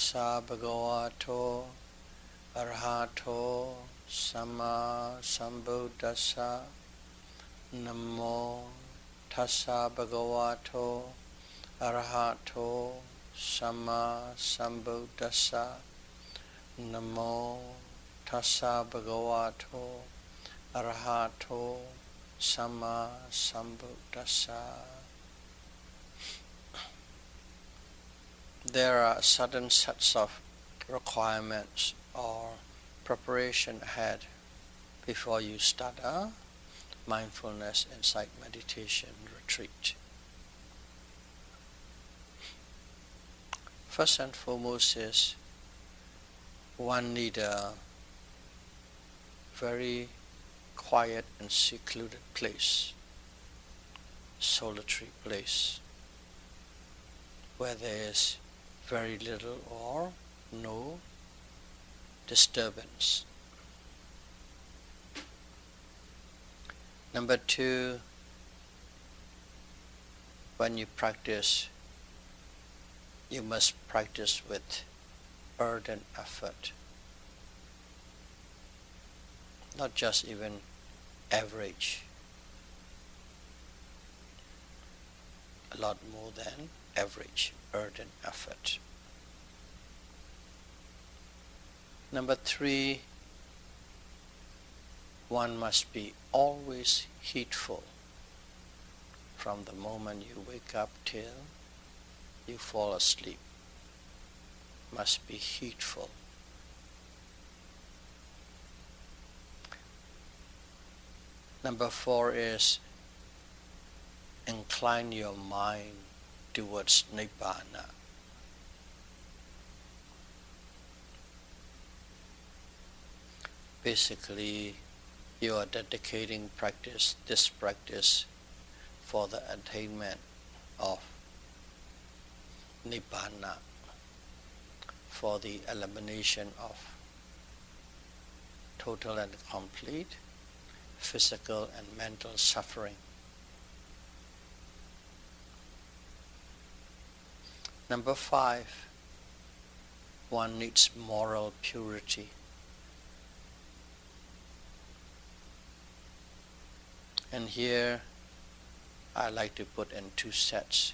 tassa bhagavato arahato samma sambuddhassa. Namo tassa bhagavato arahato samma sambuddhassa. Namo tassa bhagavato arahato samma sambuddhassa. There are certain sets of requirements or preparation ahead before you start a Mindfulness-Insight meditation retreat. First and foremost is one need a very quiet and secluded place, solitary place, where there is very little or no disturbance. Number two, when you practice, you must practice with ardent effort, not just even average, a lot more than average, ardent effort. Number three, one must be always heedful from the moment you wake up till you fall asleep. Must be heedful. Number four is incline your mind towards Nibbana. Basically, you are dedicating this practice for the attainment of Nibbana, for the elimination of total and complete physical and mental suffering. Number five, one needs moral purity. And here I like to put in two sets.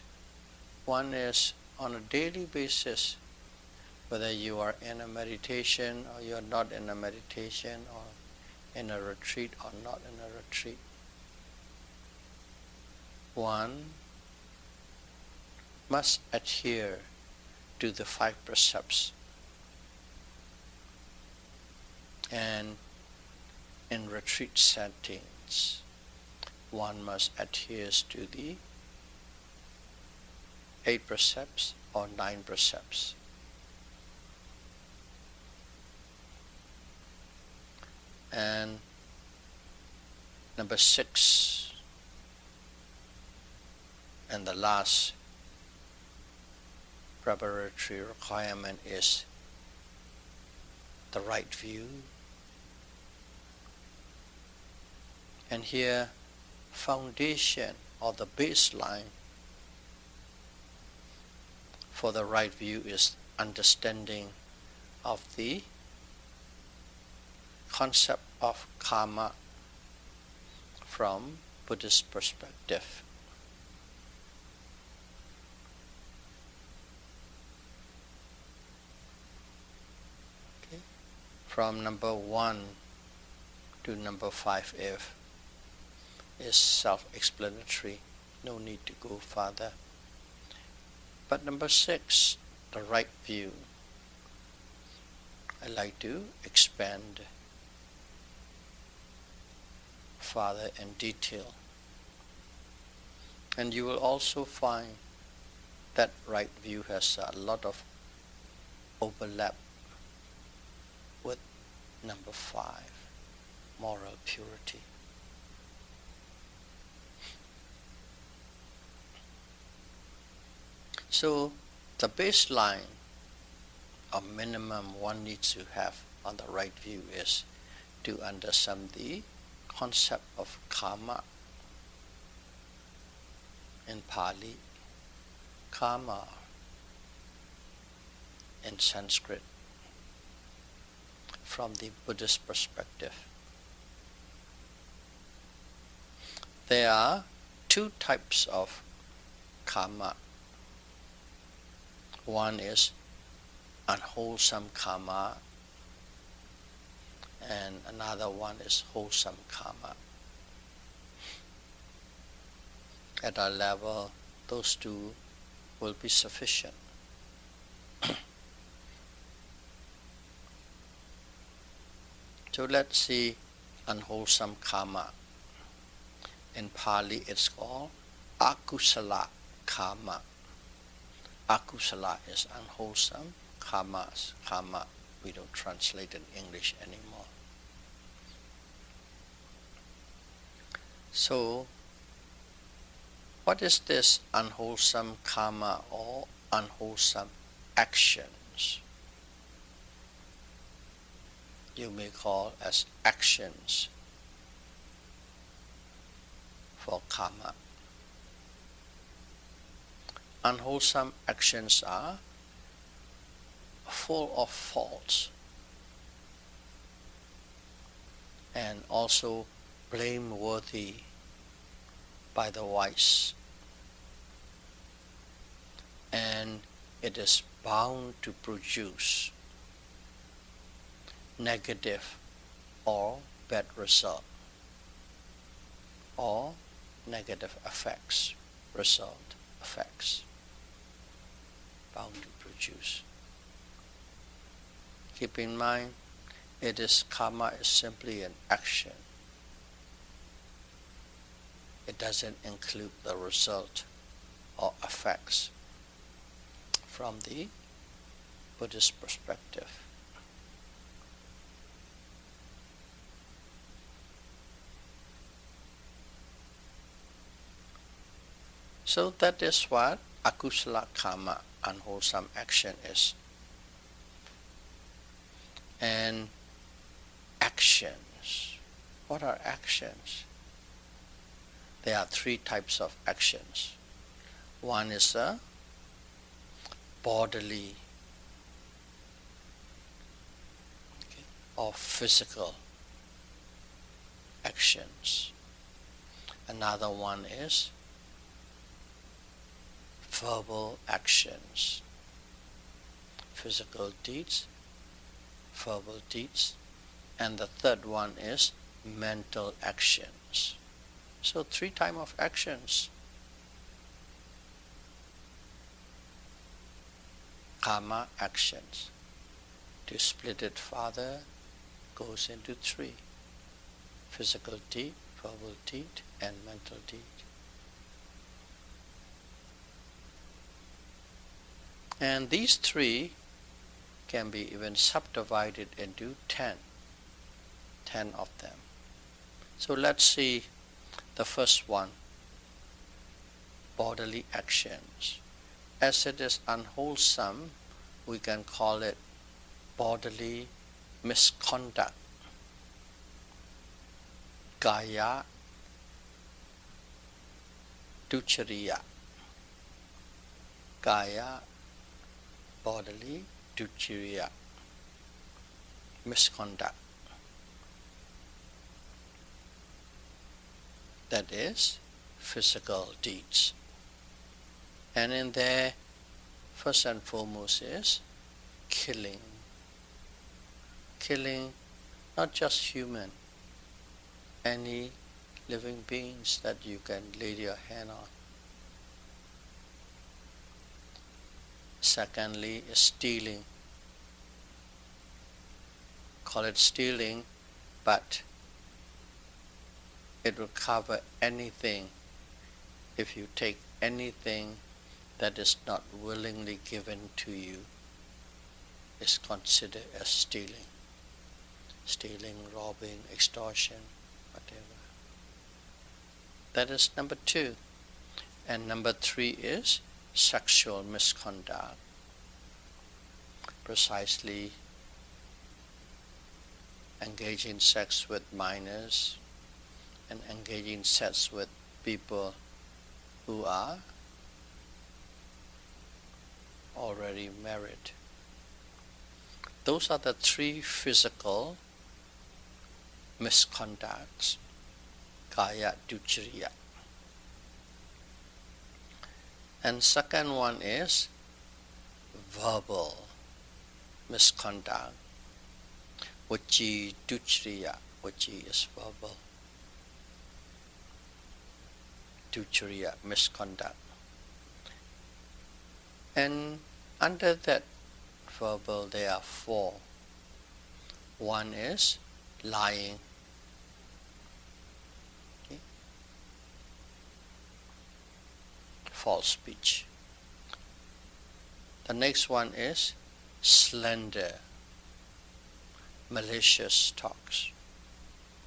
One is on a daily basis, whether you are in a meditation or you are not in a meditation, or in a retreat or not in a retreat. One must adhere to the 5 precepts, and in retreat settings one must adhere to the 8 precepts or 9 precepts. And number 6, and the last preparatory requirement, is the right view. And here, foundation or the baseline for the right view is understanding of the concept of karma from Buddhist perspective. Okay. From number 1 to number 5F is self-explanatory, no need to go further. But number 6, the right view, I like to expand further in detail. And you will also find that right view has a lot of overlap with number 5, moral purity. So the baseline or minimum one needs to have on the right view is to understand the concept of karma. In Pali, karma in Sanskrit from the Buddhist perspective. There are two types of karma. One is unwholesome karma, and another one is wholesome karma. At our level, those two will be sufficient. So let's see unwholesome karma. In Pali it's called akusala karma. Akusala is unwholesome, karma is karma. We don't translate in English anymore. So, what is this unwholesome karma or unwholesome actions? You may call as actions for karma. Unwholesome actions are full of faults and also blameworthy by the wise, and it is bound to produce negative or bad result or negative effects, result effects, bound to produce. Keep in mind, karma is simply an action. It doesn't include the result or effects from the Buddhist perspective. So that is what akusala karma, unwholesome action, is. And actions. What are actions? There are three types of actions. One is the bodily or physical actions. Another one is verbal actions, physical deeds, verbal deeds, and the third one is mental actions. So three types of actions. Karma actions. To split it further goes into three: physical deed, verbal deed, and mental deed. And these three can be even subdivided into 10 of them. So let's see the first one, bodily actions. As it is unwholesome, we can call it bodily misconduct. Kaya duchariya. Kaya, bodily duchariya, misconduct. That is physical deeds. And in there, first and foremost is killing. Killing not just human, any living beings that you can lay your hand on. Secondly is stealing. Call it stealing, but it will cover anything. If you take anything that is not willingly given to you, is considered as stealing. Stealing, robbing, extortion, whatever. That is number 2. And number 3 is sexual misconduct. Precisely engaging in sex with minors and engaging in sex with people who are already married. Those are the three physical misconducts, kaya duchriya. And second one is verbal misconduct, vaci duchriya. Vaci is verbal, duchriya, misconduct. And under that verbal there are four. One is lying. Okay. False speech. The next one is slander, malicious talks.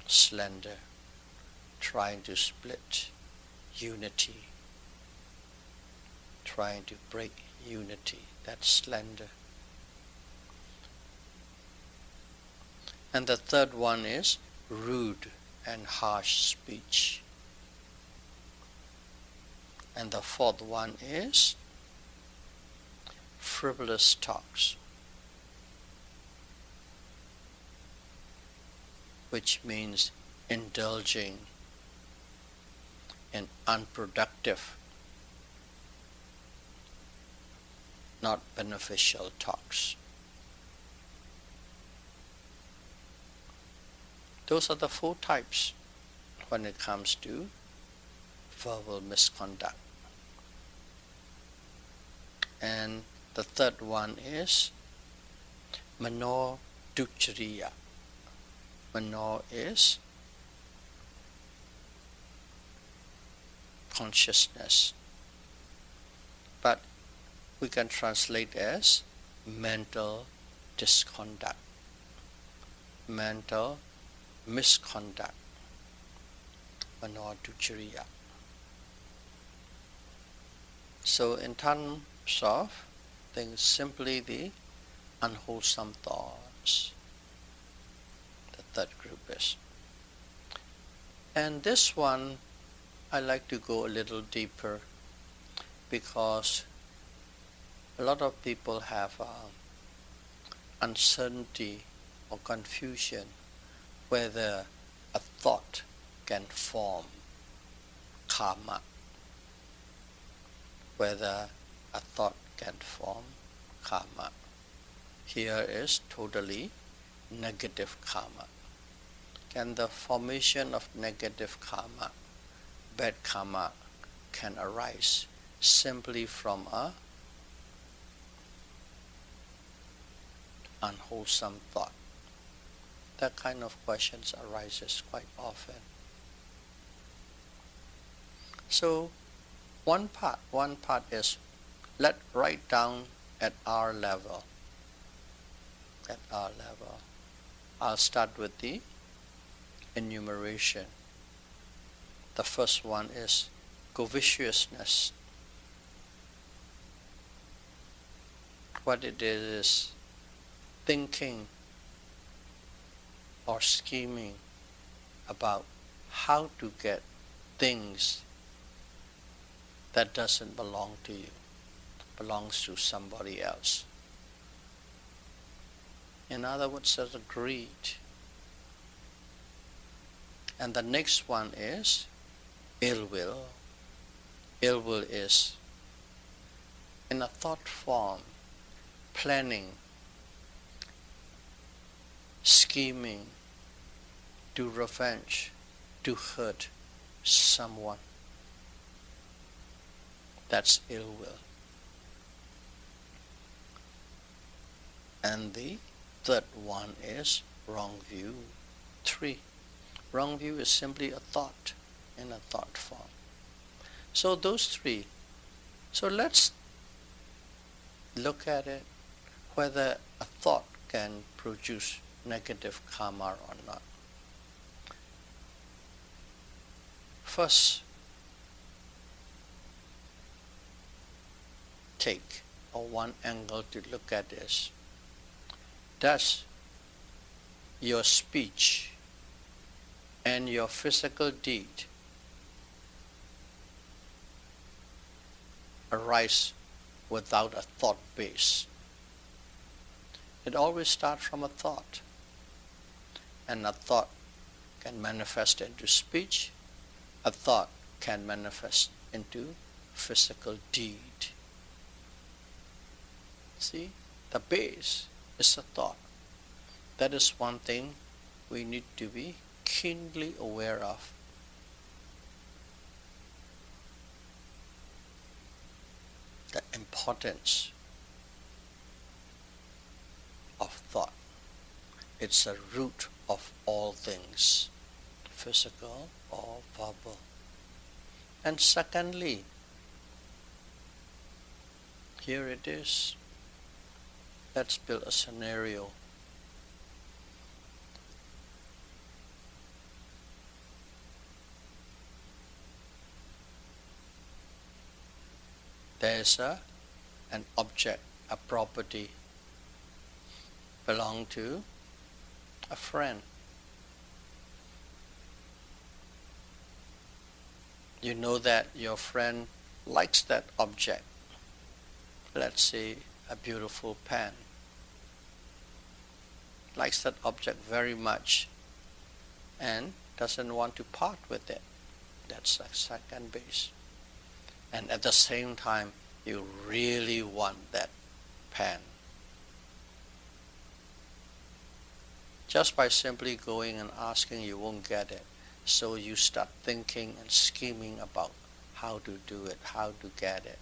Slander, trying to split unity, trying to break unity. That's slander. And the third one is rude and harsh speech. And the fourth one is frivolous talks, which means indulging in unproductive, not beneficial talks. Those are the four types when it comes to verbal misconduct. And the third one is mano duchriya. Mano is consciousness, but we can translate as mental disconduct, mental misconduct, mano duchriya. So in terms of things, simply the unwholesome thoughts, the third group is. And this one I like to go a little deeper, because a lot of people have uncertainty or confusion whether a thought can form karma, whether a thought can form karma. Here is totally negative karma. Can the formation of negative karma, bad karma, can arise simply from a unwholesome thought? That kind of questions arises quite often. So one part is let write down at our level. At our level. I'll start with the enumeration. The first one is covetousness. What it is thinking or scheming about how to get things that doesn't belong to you, belongs to somebody else. In other words, there's a greed. And the next one is ill will. Ill will is in a thought form, planning, scheming, to revenge, to hurt someone. That's ill will. And the third one is wrong view. 3. Wrong view is simply a thought in a thought form. So those 3. So let's look at it, whether a thought can produce negative karma or not. First, take or one angle to look at this. Does your speech and your physical deed arise without a thought base? It always starts from a thought. And a thought can manifest into speech. A thought can manifest into physical deed. See, the base is a thought. That is one thing we need to be keenly aware of. The importance of thought. It's the root of all things, physical or verbal. And secondly, here it is. Let's build a scenario. There is an object, a property, belong to a friend. You know that your friend likes that object. Let's say a beautiful pen. Likes that object very much and doesn't want to part with it. That's the second base. And at the same time, you really want that pen. Just by simply going and asking, you won't get it. So you start thinking and scheming about how to do it, how to get it.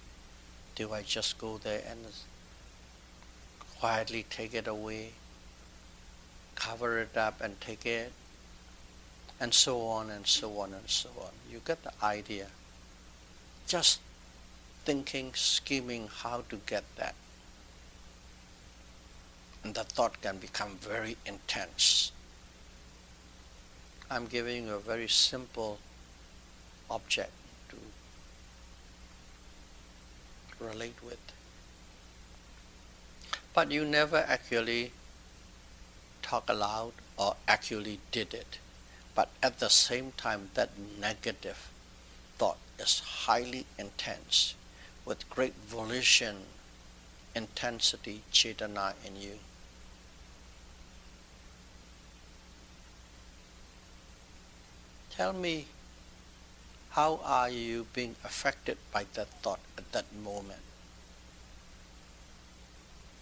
Do I just go there and quietly take it away, cover it up and take it, and so on and so on and so on. You get the idea. Just thinking, scheming how to get that. And the thought can become very intense. I'm giving you a very simple object to relate with. But you never actually talk aloud or actually did it. But at the same time, that negative thought is highly intense, with great volition, intensity, cetana in you. Tell me, how are you being affected by that thought at that moment?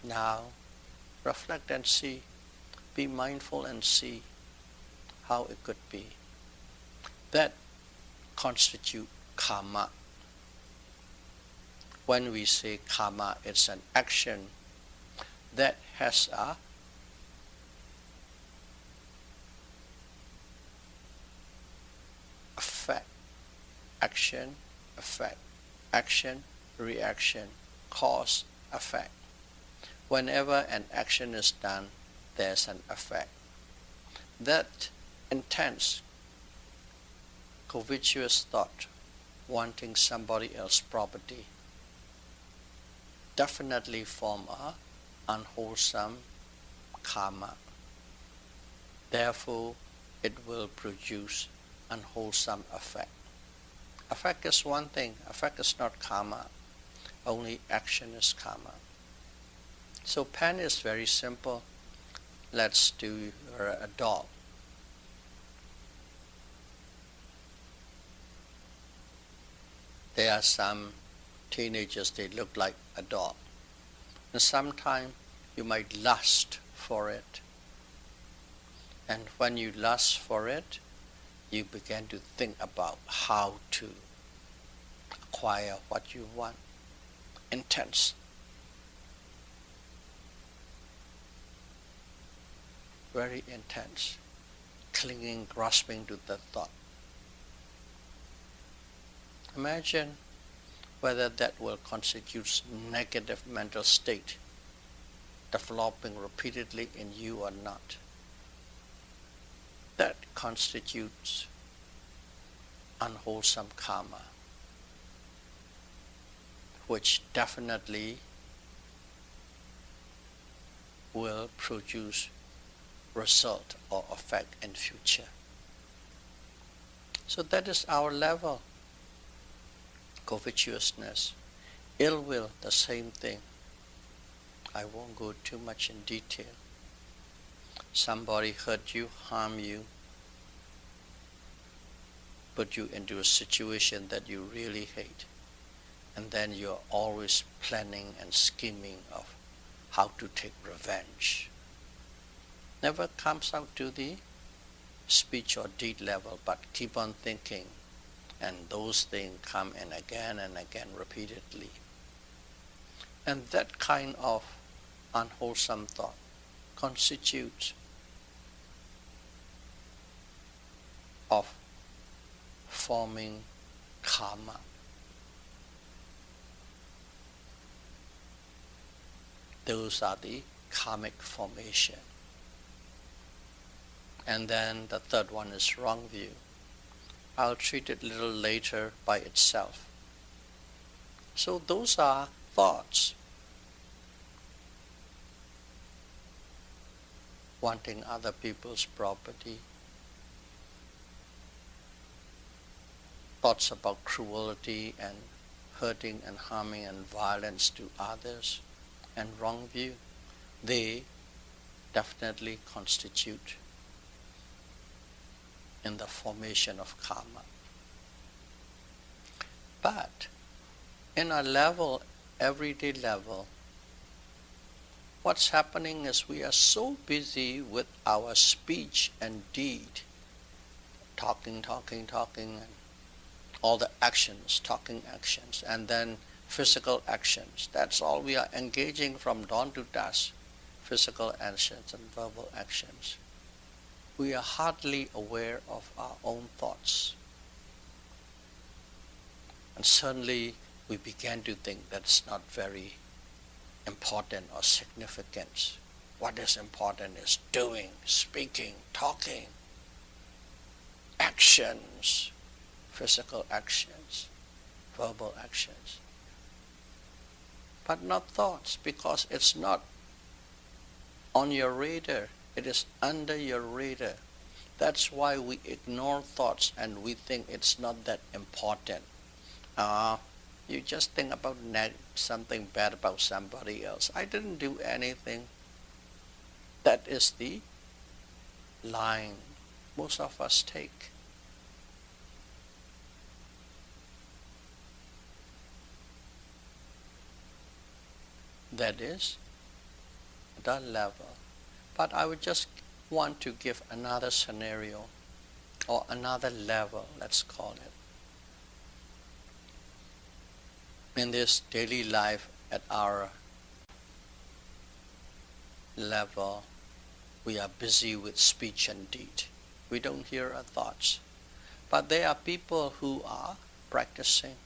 Now, reflect and see. Be mindful and see how it could be. That constitutes karma. When we say karma, it's an action that has a effect. Action, effect. Action, reaction. Cause, effect. Whenever an action is done, there's an effect. That intense, covetous thought, wanting somebody else's property, definitely form a unwholesome karma. Therefore, it will produce unwholesome effect. Effect is one thing. Effect is not karma. Only action is karma. So pen is very simple. Let's do a dog. There are some teenagers, they look like a dog. And sometimes you might lust for it. And when you lust for it, you begin to think about how to acquire what you want. Intense. Very intense. Clinging, grasping to the thought. Imagine whether that will constitute negative mental state developing repeatedly in you or not. That constitutes unwholesome karma, which definitely will produce result or effect in future. So that is our level. Covetousness, ill will, the same thing. I won't go too much in detail. Somebody hurt you, harm you, put you into a situation that you really hate, and then you're always planning and scheming of how to take revenge. Never comes out to the speech or deed level, but keep on thinking, and those things come in again and again repeatedly. And that kind of unwholesome thought constitutes of forming karma. Those are the karmic formation. And then the third one is wrong view. I'll treat it a little later by itself. So those are thoughts. Wanting other people's property, thoughts about cruelty and hurting and harming and violence to others, and wrong view, they definitely constitute in the formation of karma. But in a level, everyday level, what's happening is we are so busy with our speech and deed, talking, and all the actions, talking actions, and then physical actions. That's all we are engaging from dawn to dusk, physical actions and verbal actions. We are hardly aware of our own thoughts. And suddenly we began to think that's not very important or significant. What is important is doing, speaking, talking, actions, physical actions, verbal actions. But not thoughts, because it's not on your radar. It is under your radar. That's why we ignore thoughts and we think it's not that important. You just think about something bad about somebody else. I didn't do anything. That is the line most of us take. That is the level. But I would just want to give another scenario or another level, let's call it. In this daily life at our level, we are busy with speech and deed. We don't hear our thoughts. But there are people who are practicing.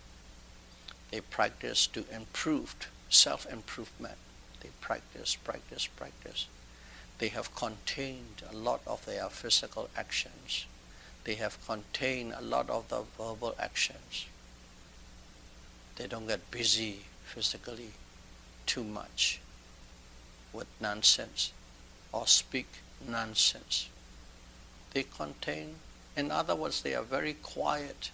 They practice to improve, self-improvement. They practice. They have contained a lot of their physical actions. They have contained a lot of the verbal actions. They don't get busy physically too much with nonsense or speak nonsense. They contain, in other words, they are very quiet.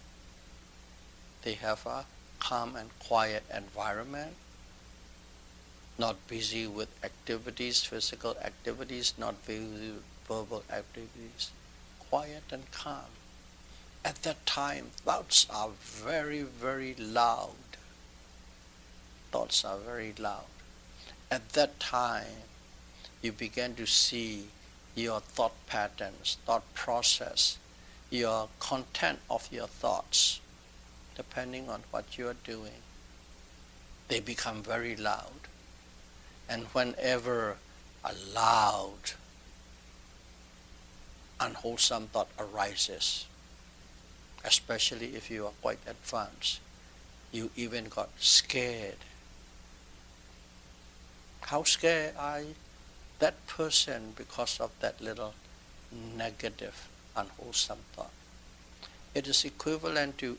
They have a calm and quiet environment, not busy with activities, physical activities, not busy with verbal activities, quiet and calm. At that time, thoughts are very, very loud. Thoughts are very loud. At that time, you begin to see your thought patterns, thought process, your content of your thoughts, depending on what you are doing. They become very loud. And whenever a loud, unwholesome thought arises, especially if you are quite advanced, you even got scared. How scared are that person because of that little negative, unwholesome thought? It is equivalent to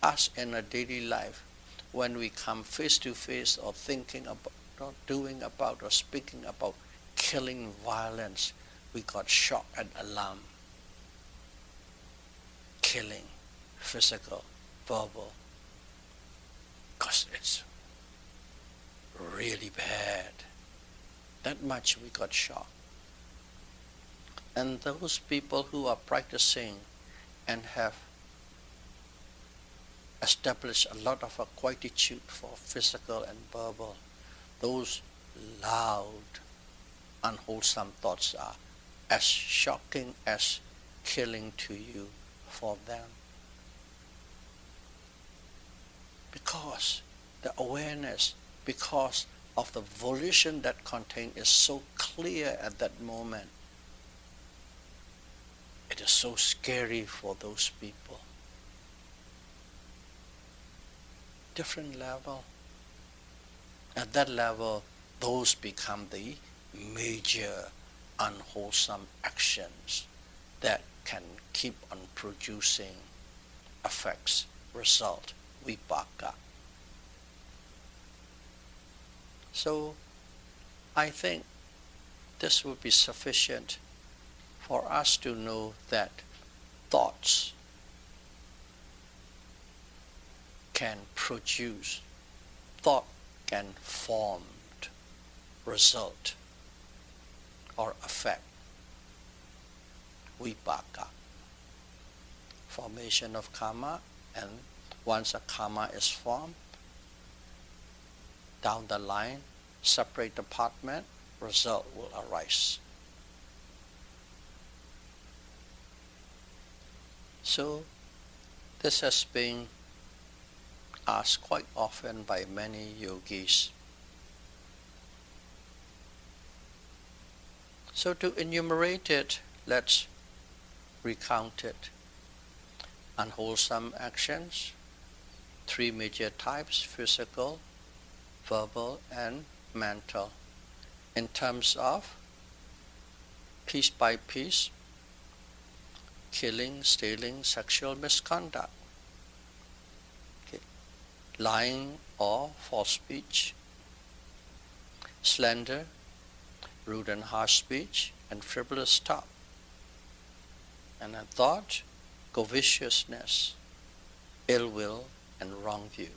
us in a daily life when we come face to face or thinking about, or doing about, or speaking about killing, violence. We got shock and alarm. Killing, physical, verbal, because it's really bad. That much we got shocked. And those people who are practicing and have established a lot of a quietude for physical and verbal, those loud, unwholesome thoughts are as shocking as killing to you for them. Because the awareness, because of the volition that contained is so clear at that moment, it is so scary for those people. Different level. At that level, those become the major unwholesome actions that can keep on producing effects, result, vipaka. So I think this would be sufficient for us to know that thoughts can produce, thought can form result or affect vipaka, formation of karma, and once a karma is formed, down the line, separate department, result will arise. So this has been asked quite often by many yogis. So to enumerate it, let's recount it. Unwholesome actions, three major types: physical, verbal, and mental. In terms of piece by piece, killing, stealing, sexual misconduct, lying or false speech, slander, rude and harsh speech, and frivolous talk. And a thought, covetousness, ill will, and wrong view.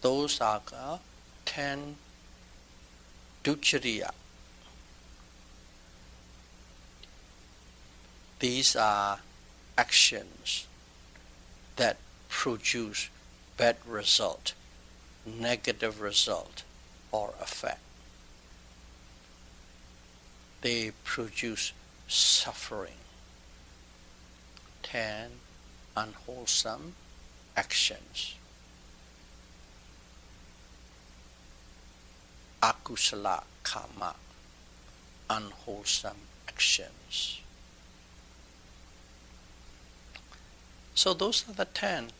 Those are 10 duchariya. These are actions that produce bad result, negative result, or effect. They produce suffering. 10 unwholesome actions. Akusala karma, unwholesome actions. So those are the 10.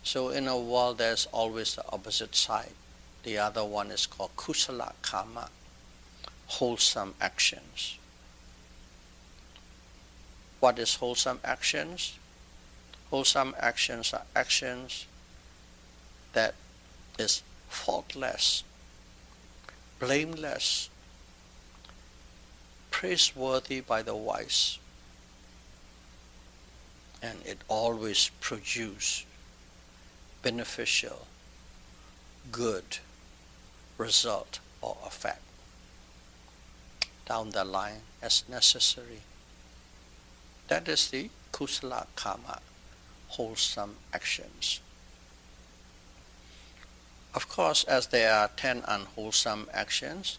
So in a world there's always the opposite side. The other one is called kusala karma, wholesome actions. What is wholesome actions? Wholesome actions are actions that is faultless, blameless, praiseworthy by the wise, and it always produces beneficial, good result or effect down the line as necessary. That is the kusala karma, wholesome actions. Of course, as there are 10 unwholesome actions,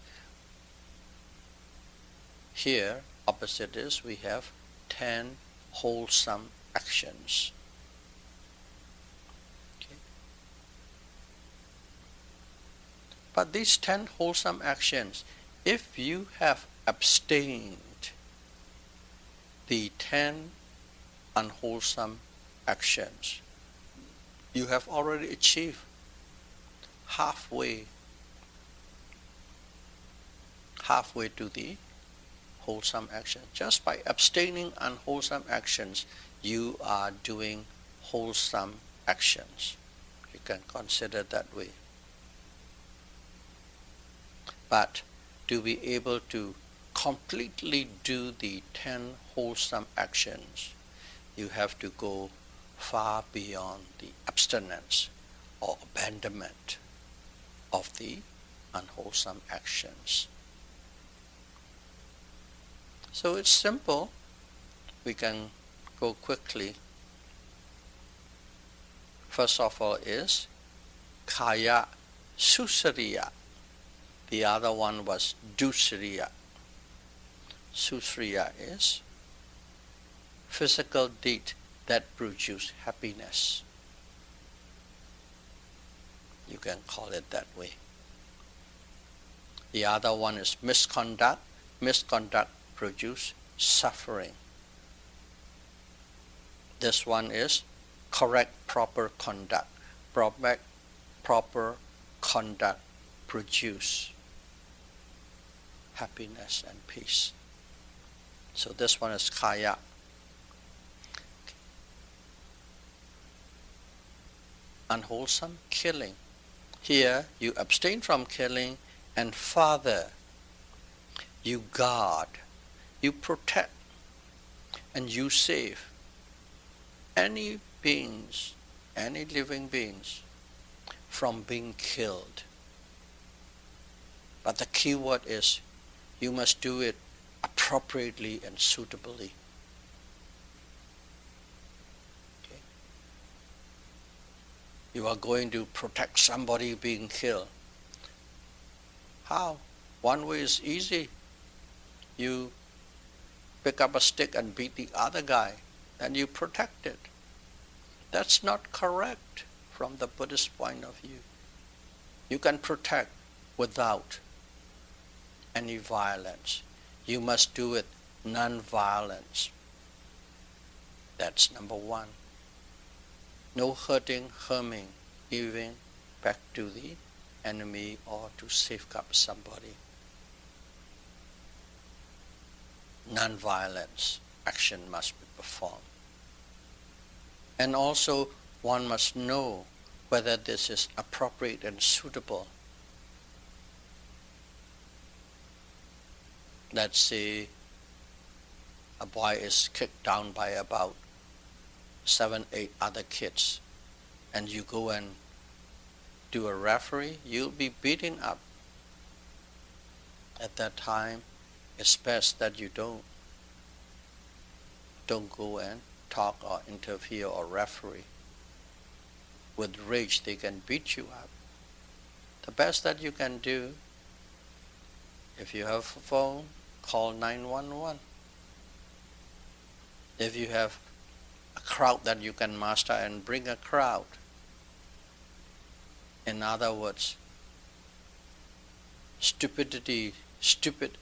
here, opposite is, we have 10 wholesome actions. Okay. But these 10 wholesome actions, if you have abstained the 10 unwholesome actions, you have already achieved halfway to the wholesome action. Just by abstaining unwholesome actions, you are doing wholesome actions. You can consider that way. But to be able to completely do the 10 wholesome actions, you have to go far beyond the abstinence or abandonment of the unwholesome actions. So it's simple. We can go quickly. First of all is kaya susariya. The other one was dusariya. Susariya is physical deed that produce happiness. You can call it that way. The other one is misconduct. Misconduct produce suffering. This one is correct, proper conduct. Proper conduct produce happiness and peace. So this one is kaya. Unwholesome, killing. Here you abstain from killing, and father, you guard, you protect, and you save any beings, any living beings from being killed. But the key word is you must do it appropriately and suitably. Okay? You are going to protect somebody being killed. How? One way is easy. You pick up a stick and beat the other guy, and you protect it. That's not correct from the Buddhist point of view. You can protect without any violence. You must do it non-violence. That's number one. No hurting, harming, even back to the enemy or to safeguard somebody. Non-violence action must be performed. And also one must know whether this is appropriate and suitable. Let's say a boy is kicked down by about 7, 8 other kids, and you go and do a referee, you'll be beaten up. At that time, it's best that you don't go and talk or interfere or referee. With rage, they can beat you up. The best that you can do, if you have a phone, call 911. If you have a crowd that you can master, and bring a crowd. In other words, stupid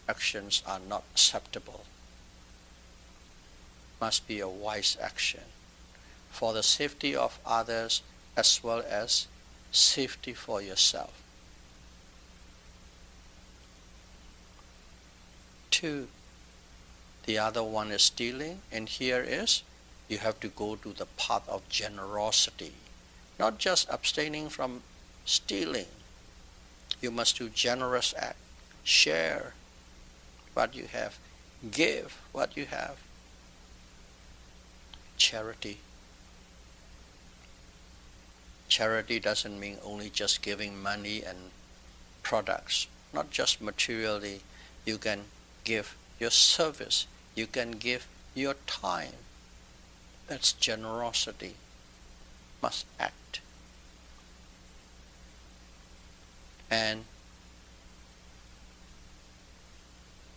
actions are not acceptable. Must be a wise action for the safety of others as well as safety for yourself. 2, the other one is stealing, and here is you have to go to the path of generosity, not just abstaining from stealing. You must do generous act, share what you have, give what you have. Charity. Charity doesn't mean only just giving money and products, not just materially. You can give your service, you can give your time. That's generosity. Must act. And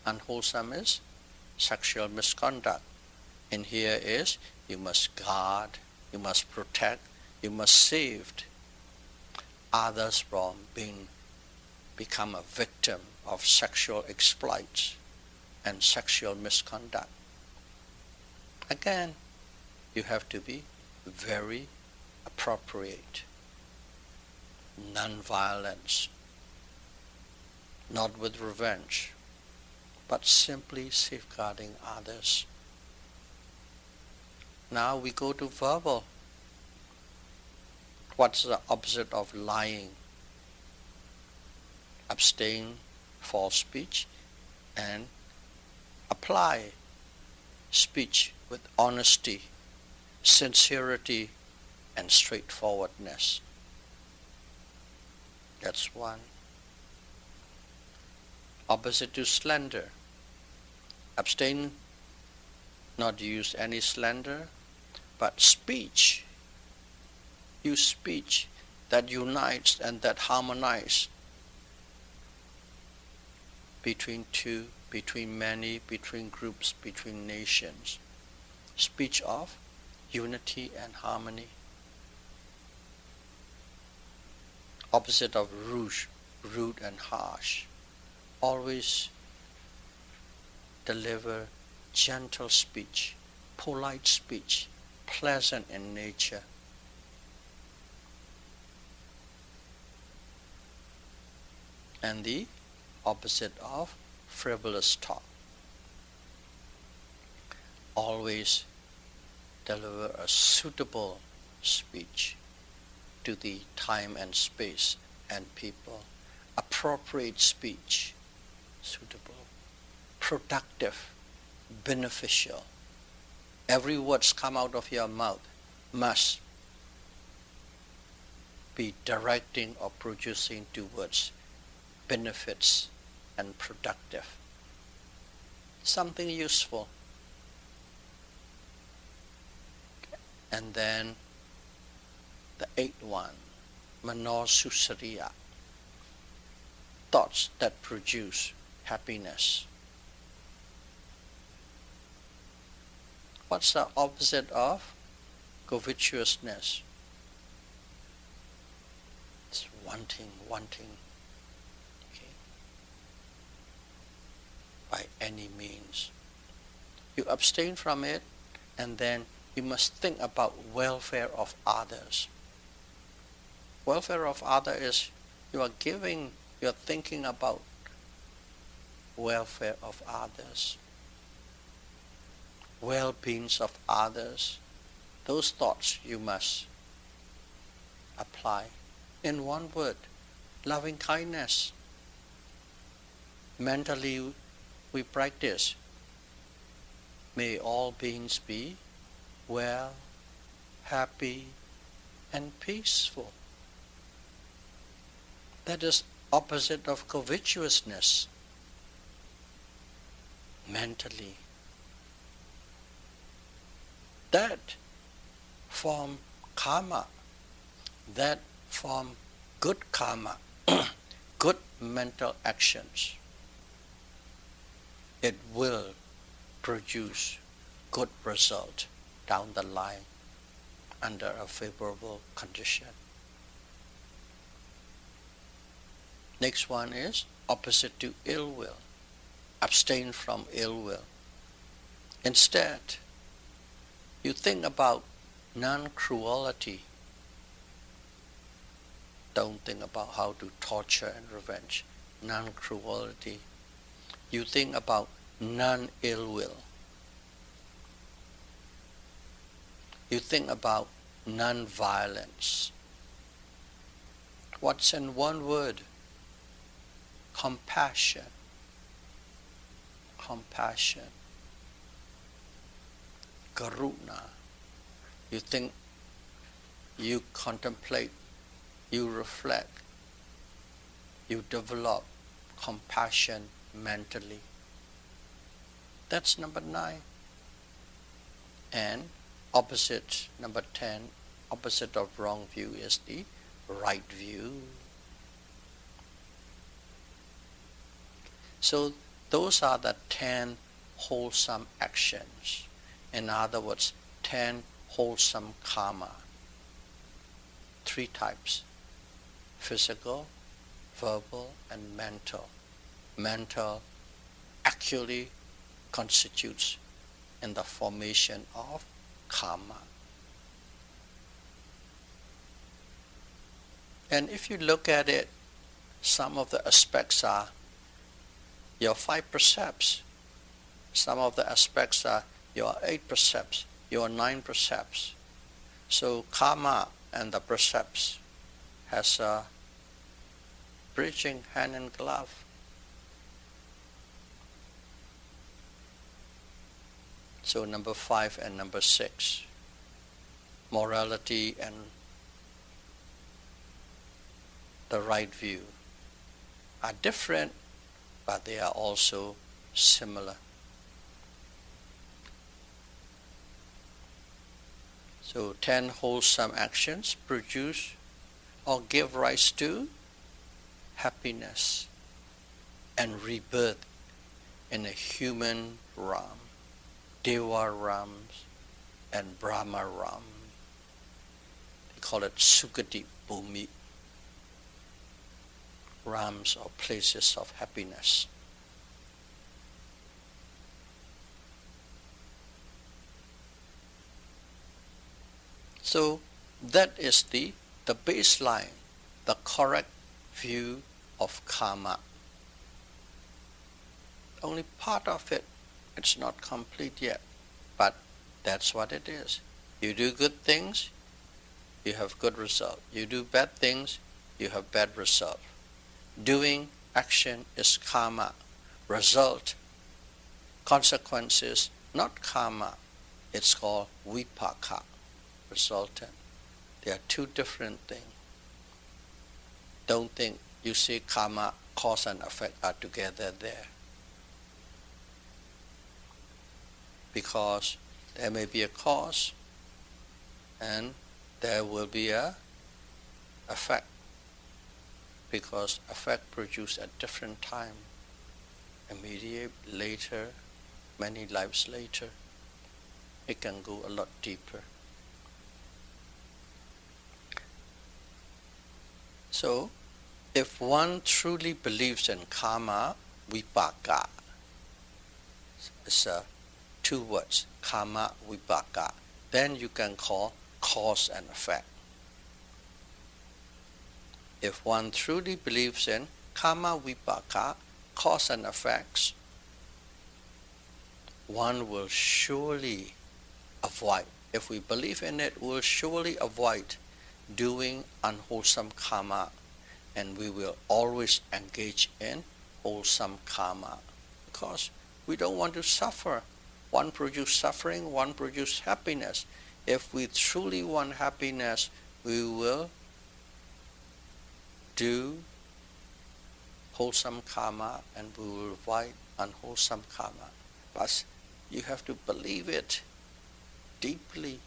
unwholesome is sexual misconduct. And here is you must guard, you must protect, you must save others from become a victim of sexual exploits and sexual misconduct. Again, you have to be very appropriate. Non-violence, not with revenge, but simply safeguarding others. Now we go to verbal. What's the opposite of lying? Abstain false speech and apply speech with honesty, sincerity, and straightforwardness. That's one. Opposite to slander. Abstain, not use any slander, but speech. Use speech that unites and that harmonizes between two, between many, between groups, between nations. Speech of unity and harmony. Opposite of rude and harsh. Always deliver gentle speech, polite speech, pleasant in nature. And the opposite of frivolous talk. Always deliver a suitable speech to the time and space and people. Appropriate speech, suitable, productive, beneficial. Every word come out of your mouth must be directing or producing towards benefits and productive. Something useful. And then the eighth one, manosusariya, thoughts that produce happiness. What's the opposite of covetousness? It's wanting. Okay. By any means. You abstain from it, and then you must think about welfare of others. Welfare of others is you are thinking about welfare of others, well-being of others. Those thoughts you must apply. In one word, loving kindness. Mentally we practice, may all beings be well, happy, and peaceful. That is opposite of covetousness. Mentally. That form karma, that form good karma, good mental actions. It will produce good result down the line under a favorable condition. Next one is opposite to ill will. Abstain from ill will. Instead, you think about non-cruelty. Don't think about how to torture and revenge. Non-cruelty. You think about non-ill will. You think about non-violence. What's in one word? Compassion. Compassion. Karuna. You think, you contemplate, you reflect, you develop compassion mentally. That's number 9. And opposite, number 10, opposite of wrong view is the right view. So those are the 10 wholesome actions. In other words, 10 wholesome karma. 3 types: physical, verbal, and mental. Mental actually constitutes in the formation of karma. And if you look at it, some of the aspects are your 5 precepts. Some of the aspects are your 8 precepts, your 9 precepts. So karma and the precepts has a bridging hand in glove. So number 5 and number 6, morality and the right view, are different but they are also similar. So 10 wholesome actions produce or give rise to happiness and rebirth in a human realm, Deva realms and Brahma realm. They call it Sukati Bhumi, realms or places of happiness. So that is the baseline, the correct view of karma. Only part of it, it's not complete yet, but that's what it is. You do good things, you have good result. You do bad things, you have bad result. Doing action is karma. Result, consequences, not karma. It's called vipaka, resultant. They are two different things. Don't think you see karma, cause and effect are together there. Because there may be a cause and there will be a effect. Because effect produced at different time, immediate, later, many lives later. It can go a lot deeper. So, if one truly believes in karma, vipaka, it's two words, karma, vipaka, then you can call cause and effect. If one truly believes in karma, vipaka, cause and effects, one will surely avoid. If we believe in it, we'll surely avoid doing unwholesome karma, and we will always engage in wholesome karma, because we don't want to suffer. One produces suffering, one produces happiness. If we truly want happiness, we will do wholesome karma and we will avoid unwholesome karma. But you have to believe it deeply.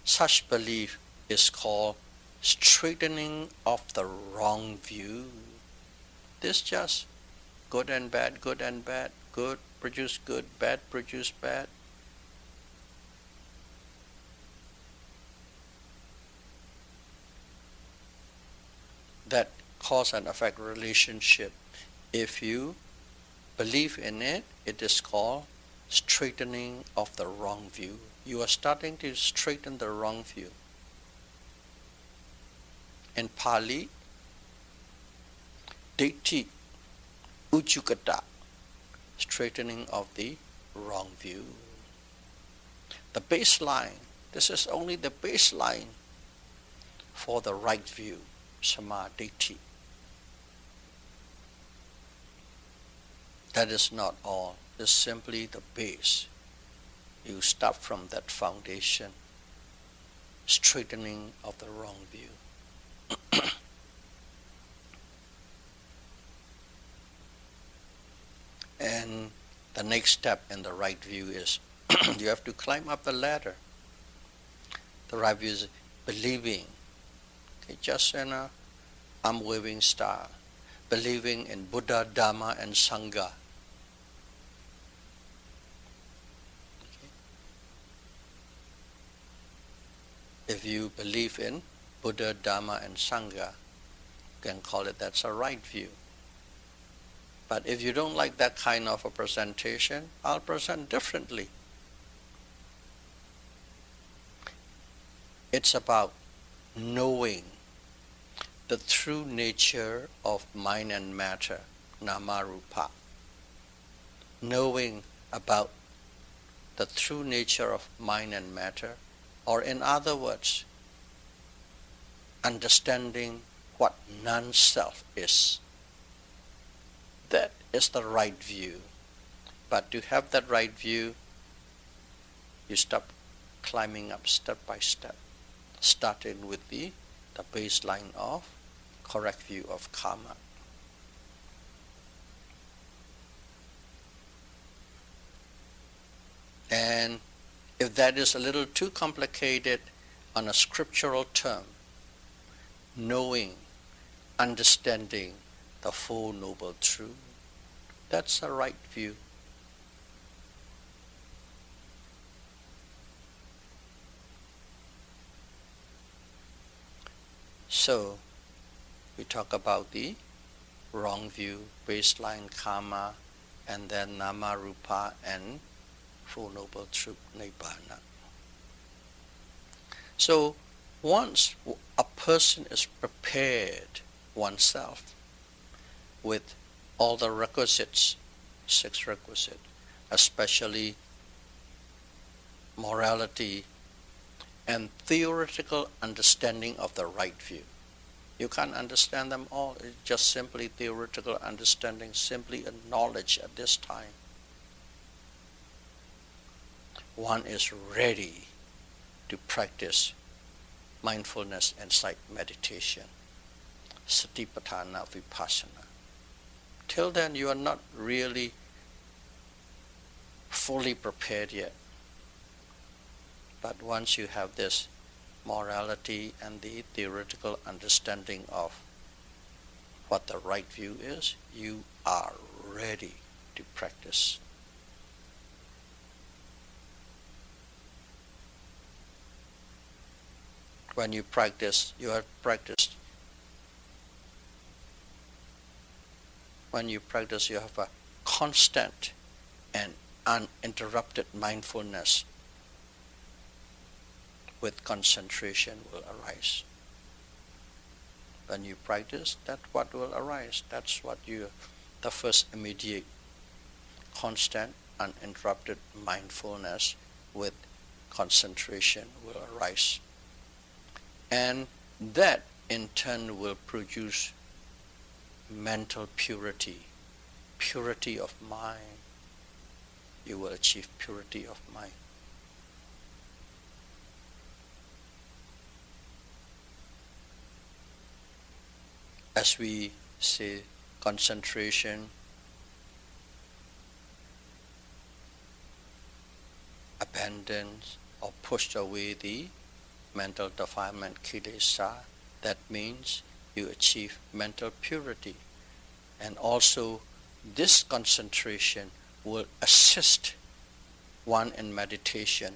Such belief is called straightening of the wrong view. This just good and bad, good produce good, bad produce bad. That cause and effect relationship, if you believe in it, it is called straightening of the wrong view. You are starting to straighten the wrong view. In Pali, Ditti Ujjukata, straightening of the wrong view. The baseline, this is only the baseline for the right view, Samadhi. That is not all, it's simply the base. You start from that foundation, straightening of the wrong view. And the next step in the right view is you have to climb up the ladder. The right view is believing, just in a arm-waving style, believing in Buddha, Dhamma, and Sangha. If you believe in Buddha, Dhamma, and Sangha, you can call it that's a right view. But if you don't like that kind of a presentation, I'll present differently. It's about knowing the true nature of mind and matter, nama-rupa. Knowing about the true nature of mind and matter, or in other words, understanding what non-self is. That is the right view. But to have that right view, you start climbing up step by step, starting with the the baseline of correct view of karma. And if that is a little too complicated on a scriptural term, knowing, understanding the Four Noble Truths, that's the right view. So, we talk about the wrong view, baseline karma, and then nama rupa and Four Noble Truth nibbana. So, once a person is prepared oneself with all the requisites, 6 requisites, especially morality and theoretical understanding of the right view. You can't understand them all, it's just simply theoretical understanding, simply a knowledge at this time. One is ready to practice mindfulness-insight meditation, satipatthana vipassana. Till then, you are not really fully prepared yet. But once you have this morality and the theoretical understanding of what the right view is, you are ready to practice. When you practice, you have practiced. When you practice, you have a constant and uninterrupted mindfulness with concentration will arise. When you practice, that's what will arise. That's what the first immediate, constant, uninterrupted mindfulness with concentration will arise. And that in turn will produce mental purity, purity of mind. You will achieve purity of mind. As we say, concentration, abandons or pushed away the mental defilement kilesa, that means you achieve mental purity. And also this concentration will assist one in meditation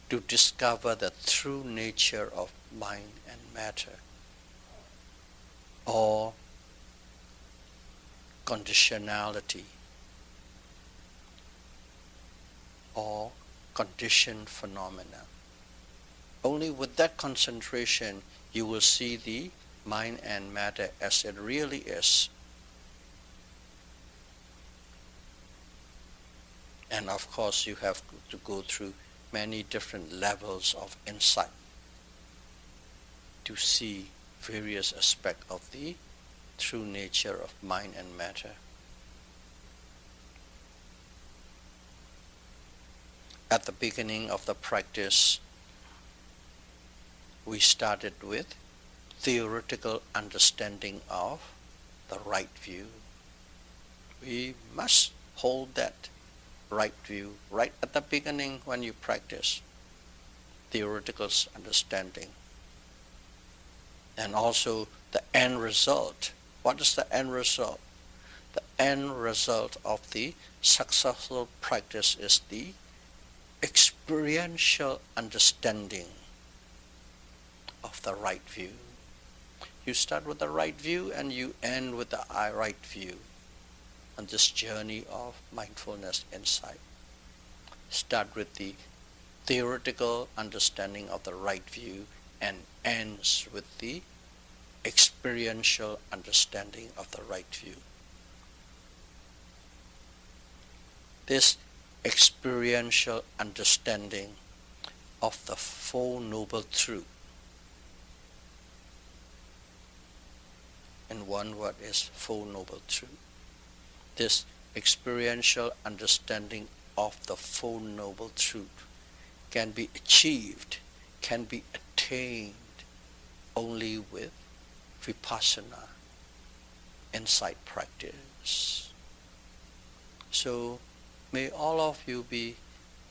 to discover the true nature of mind and matter, or conditionality, or conditioned phenomena. Only with that concentration you will see the mind and matter as it really is. And of course you have to go through many different levels of insight to see various aspects of the true nature of mind and matter. At the beginning of the practice, we started with theoretical understanding of the right view. We must hold that right view right at the beginning when you practice theoretical understanding. And also the end result. What is the end result? The end result of the successful practice is the experiential understanding of the right view. You start with the right view and you end with the right view on this journey of mindfulness insight. Start with the theoretical understanding of the right view and ends with the experiential understanding of the right view. This experiential understanding of the Four Noble Truths, in one word is Four Noble Truths. This experiential understanding of the Four Noble Truths can be achieved, can be attained only with Vipassana insight practice. So may all of you be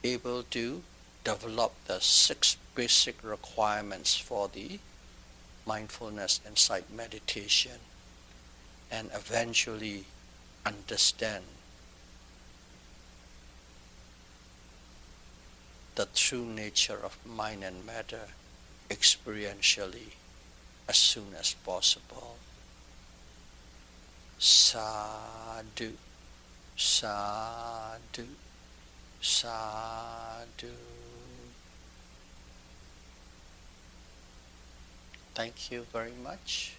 able to develop the 6 basic requirements for the mindfulness insight meditation and eventually understand the true nature of mind and matter experientially as soon as possible. Sadhu, sadhu, sadhu. Thank you very much.